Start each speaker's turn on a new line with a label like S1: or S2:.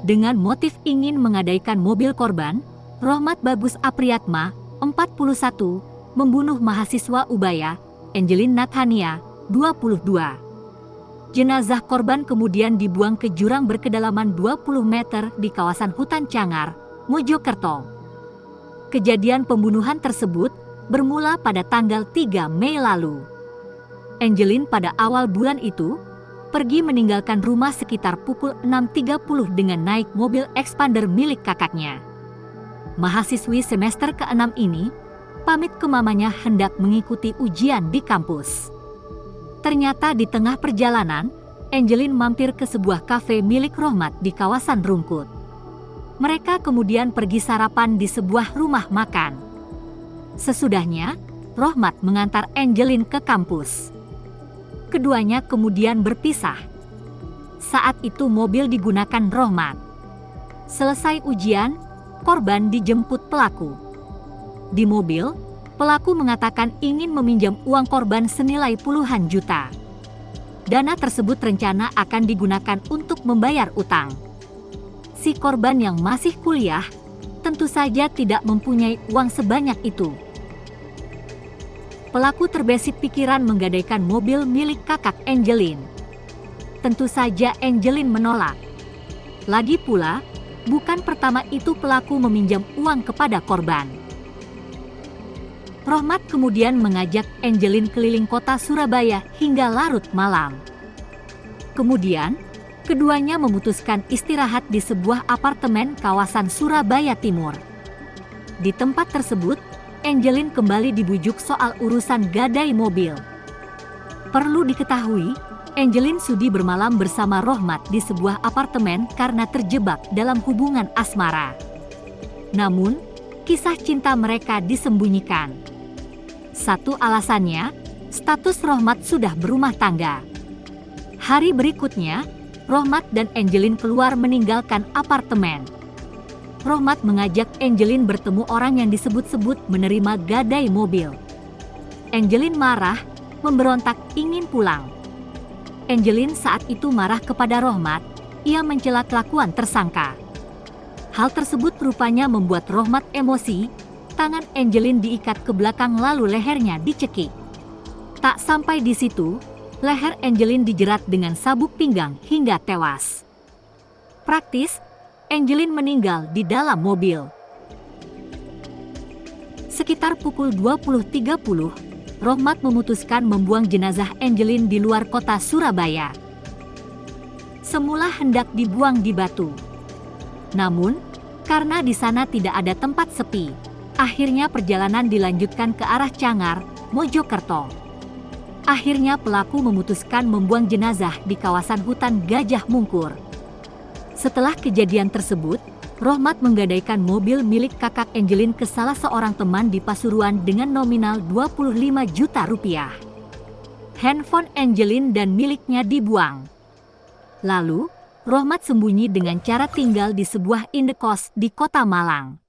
S1: Dengan motif ingin menggadaikan mobil korban, Rohmat Bagus Apriyatma, 41, membunuh mahasiswa Ubaya, Angelin Nathania, 22. Jenazah korban kemudian dibuang ke jurang berkedalaman 20 meter di kawasan hutan Cangar, Mojokerto. Kejadian pembunuhan tersebut bermula pada tanggal 3 Mei lalu. Angelin pada awal bulan itu pergi meninggalkan rumah sekitar pukul 6.30 dengan naik mobil expander milik kakaknya. Mahasiswi semester ke-6 ini pamit ke mamanya hendak mengikuti ujian di kampus. Ternyata di tengah perjalanan, Angelin mampir ke sebuah kafe milik Rohmat di kawasan Rungkut. Mereka kemudian pergi sarapan di sebuah rumah makan. Sesudahnya, Rohmat mengantar Angelin ke kampus. Keduanya kemudian berpisah. Saat itu mobil digunakan Rohmat. Selesai ujian, korban dijemput pelaku. Di mobil, pelaku mengatakan ingin meminjam uang korban senilai puluhan juta. Dana tersebut rencana akan digunakan untuk membayar utang. Si korban yang masih kuliah tentu saja tidak mempunyai uang sebanyak itu. Pelaku terbesit pikiran menggadaikan mobil milik kakak Angelin. Tentu saja Angelin menolak. Lagi pula, bukan pertama itu pelaku meminjam uang kepada korban. Rohmat kemudian mengajak Angelin keliling kota Surabaya hingga larut malam. Kemudian, keduanya memutuskan istirahat di sebuah apartemen kawasan Surabaya Timur. Di tempat tersebut, Angelin kembali dibujuk soal urusan gadai mobil. Perlu diketahui, Angelin sudi bermalam bersama Rohmat di sebuah apartemen karena terjebak dalam hubungan asmara. Namun, kisah cinta mereka disembunyikan. Satu alasannya, status Rohmat sudah berumah tangga. Hari berikutnya, Rohmat dan Angelin keluar meninggalkan apartemen. Rohmat mengajak Angelin bertemu orang yang disebut-sebut menerima gadai mobil. Angelin marah, memberontak ingin pulang. Angelin saat itu marah kepada Rohmat, ia mencela kelakuan tersangka. Hal tersebut rupanya membuat Rohmat emosi, tangan Angelin diikat ke belakang lalu lehernya dicekik. Tak sampai di situ, leher Angelin dijerat dengan sabuk pinggang hingga tewas. Praktis, Angelin meninggal di dalam mobil. Sekitar pukul 20.30, Rohmat memutuskan membuang jenazah Angelin di luar kota Surabaya. Semula hendak dibuang di Batu. Namun, karena di sana tidak ada tempat sepi, akhirnya perjalanan dilanjutkan ke arah Cangar, Mojokerto. Akhirnya pelaku memutuskan membuang jenazah di kawasan hutan Gajah Mungkur. Setelah kejadian tersebut, Rohmat menggadaikan mobil milik kakak Angelin ke salah seorang teman di Pasuruan dengan nominal 25 juta rupiah. Handphone Angelin dan miliknya dibuang. Lalu, Rohmat sembunyi dengan cara tinggal di sebuah indekos di Kota Malang.